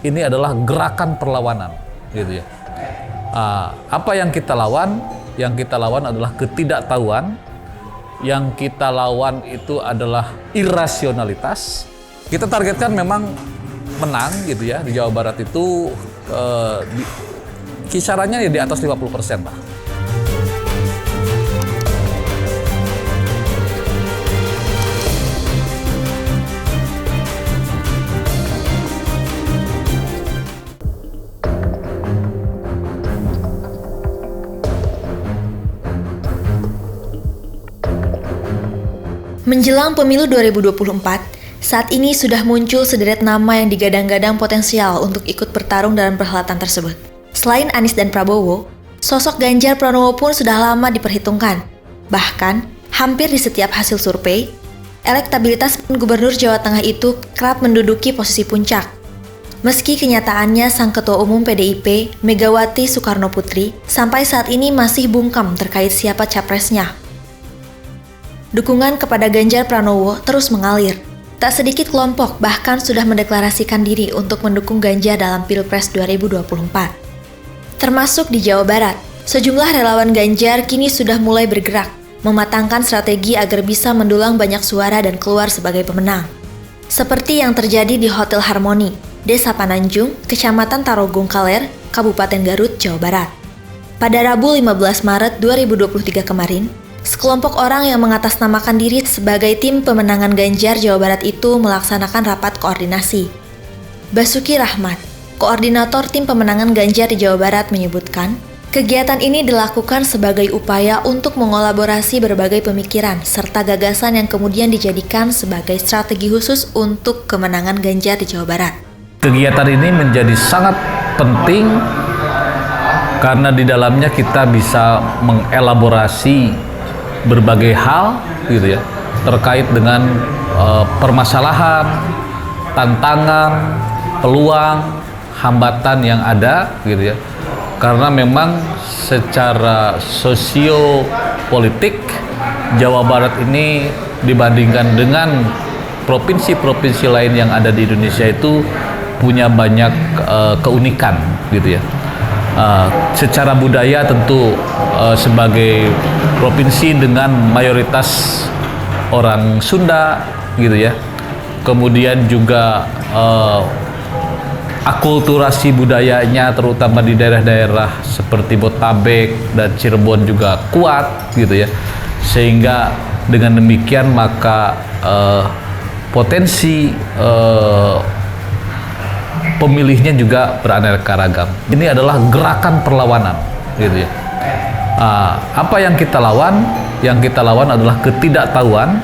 ini adalah gerakan perlawanan, gitu ya. Apa yang kita lawan? Yang kita lawan adalah ketidaktahuan. Yang kita lawan itu adalah irasionalitas. Kita targetkan memang menang, gitu ya, di Jawa Barat itu kisarannya ya di atas 50% lah. Menjelang pemilu 2024, saat ini sudah muncul sederet nama yang digadang-gadang potensial untuk ikut bertarung dalam perhelatan tersebut. Selain Anies dan Prabowo, sosok Ganjar Pranowo pun sudah lama diperhitungkan. Bahkan, hampir di setiap hasil survei, elektabilitas Gubernur Jawa Tengah itu kerap menduduki posisi puncak. Meski kenyataannya sang Ketua Umum PDIP, Megawati Soekarnoputri, sampai saat ini masih bungkam terkait siapa capresnya. Dukungan kepada Ganjar Pranowo terus mengalir. Tak sedikit kelompok bahkan sudah mendeklarasikan diri untuk mendukung Ganjar dalam Pilpres 2024. Termasuk di Jawa Barat, sejumlah relawan Ganjar kini sudah mulai bergerak, mematangkan strategi agar bisa mendulang banyak suara dan keluar sebagai pemenang. Seperti yang terjadi di Hotel Harmoni, Desa Pananjung, Kecamatan Tarogong Kaler, Kabupaten Garut, Jawa Barat. Pada Rabu 15 Maret 2023 kemarin, sekelompok orang yang mengatasnamakan diri sebagai tim pemenangan Ganjar Jawa Barat itu melaksanakan rapat koordinasi. Basuki Rahmat, koordinator tim pemenangan Ganjar di Jawa Barat menyebutkan, kegiatan ini dilakukan sebagai upaya untuk mengolaborasi berbagai pemikiran serta gagasan yang kemudian dijadikan sebagai strategi khusus untuk kemenangan Ganjar di Jawa Barat. Kegiatan ini menjadi sangat penting karena di dalamnya kita bisa mengelaborasi berbagai hal, gitu ya, terkait dengan permasalahan, tantangan, peluang, hambatan yang ada, gitu ya. Karena memang secara sosiopolitik Jawa Barat ini dibandingkan dengan provinsi-provinsi lain yang ada di Indonesia itu punya banyak keunikan, gitu ya. Secara budaya tentu sebagai provinsi dengan mayoritas orang Sunda, gitu ya. Kemudian juga akulturasi budayanya terutama di daerah-daerah seperti Botabek dan Cirebon juga kuat, gitu ya. Sehingga dengan demikian maka potensi pemilihnya juga beraneka ragam. Ini adalah gerakan perlawanan, gitu ya. Apa yang kita lawan? Yang kita lawan adalah ketidaktahuan.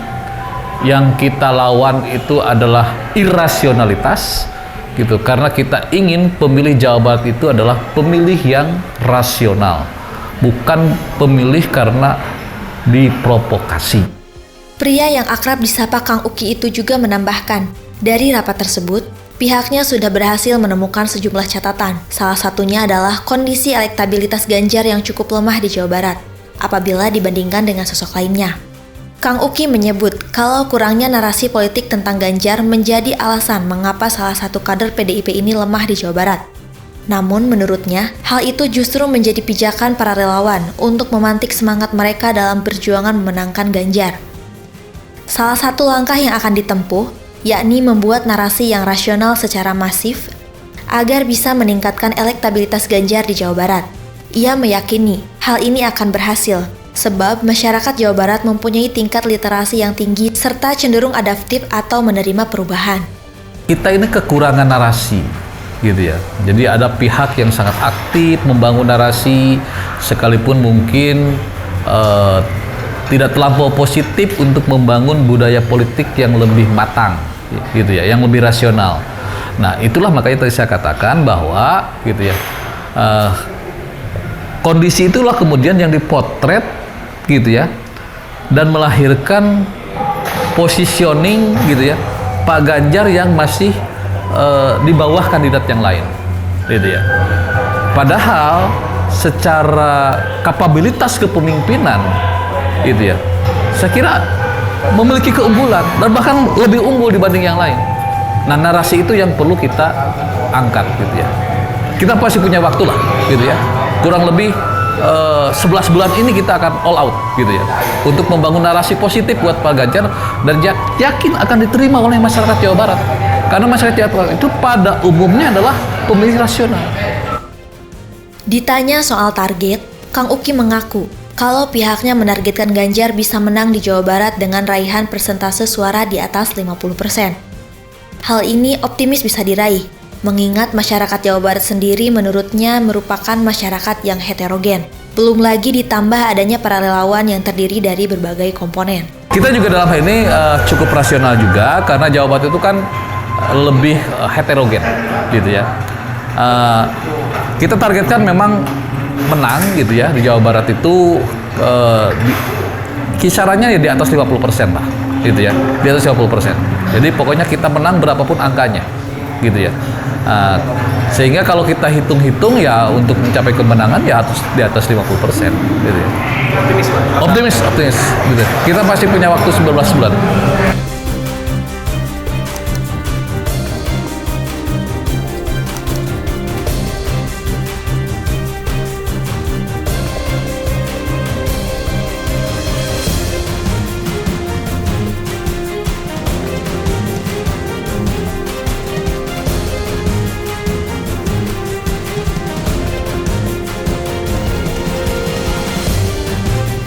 Yang kita lawan itu adalah irasionalitas, gitu. Karena kita ingin pemilih Jawa Barat itu adalah pemilih yang rasional, bukan pemilih karena diprovokasi. Pria yang akrab disapa Kang Uki itu juga menambahkan, dari rapat tersebut, pihaknya sudah berhasil menemukan sejumlah catatan. Salah satunya adalah kondisi elektabilitas Ganjar yang cukup lemah di Jawa Barat, apabila dibandingkan dengan sosok lainnya. Kang Uki menyebut kalau kurangnya narasi politik tentang Ganjar menjadi alasan mengapa salah satu kader PDIP ini lemah di Jawa Barat. Namun menurutnya, hal itu justru menjadi pijakan para relawan untuk memantik semangat mereka dalam perjuangan memenangkan Ganjar. Salah satu langkah yang akan ditempuh yakni membuat narasi yang rasional secara masif agar bisa meningkatkan elektabilitas Ganjar di Jawa Barat. Ia meyakini hal ini akan berhasil sebab masyarakat Jawa Barat mempunyai tingkat literasi yang tinggi serta cenderung adaptif atau menerima perubahan. Kita ini kekurangan narasi, gitu ya. Jadi ada pihak yang sangat aktif membangun narasi sekalipun mungkin tidak terlampau positif untuk membangun budaya politik yang lebih matang, gitu ya, yang lebih rasional. Nah, itulah makanya tadi saya katakan bahwa, gitu ya, kondisi itulah kemudian yang dipotret, gitu ya, dan melahirkan positioning, gitu ya, Pak Ganjar yang masih di bawah kandidat yang lain, gitu ya. Padahal secara kapabilitas kepemimpinan, gitu ya, saya kira memiliki keunggulan dan bahkan lebih unggul dibanding yang lain. Nah, narasi itu yang perlu kita angkat gitu ya. Kita pasti punya waktu lah gitu ya. Kurang lebih 11 bulan ini kita akan all out gitu ya, untuk membangun narasi positif buat Pak Ganjar dan yakin akan diterima oleh masyarakat Jawa Barat, karena masyarakat Jawa Barat itu pada umumnya adalah pemilih rasional. Ditanya soal target, Kang Uki mengaku kalau pihaknya menargetkan Ganjar bisa menang di Jawa Barat dengan raihan persentase suara di atas 50%. Hal ini optimis bisa diraih, mengingat masyarakat Jawa Barat sendiri menurutnya merupakan masyarakat yang heterogen. Belum lagi ditambah adanya para relawan yang terdiri dari berbagai komponen. Kita juga dalam hal ini cukup rasional juga, karena Jawa Barat itu kan lebih heterogen gitu ya. Kita targetkan memang menang gitu ya di Jawa Barat itu kisarannya ya di atas 50% lah gitu ya, di atas 50%. Jadi pokoknya kita menang berapapun angkanya gitu ya. Sehingga kalau kita hitung-hitung ya untuk mencapai kemenangan ya di atas 50% gitu ya. Optimis gitu. Kita masih punya waktu 19 bulan.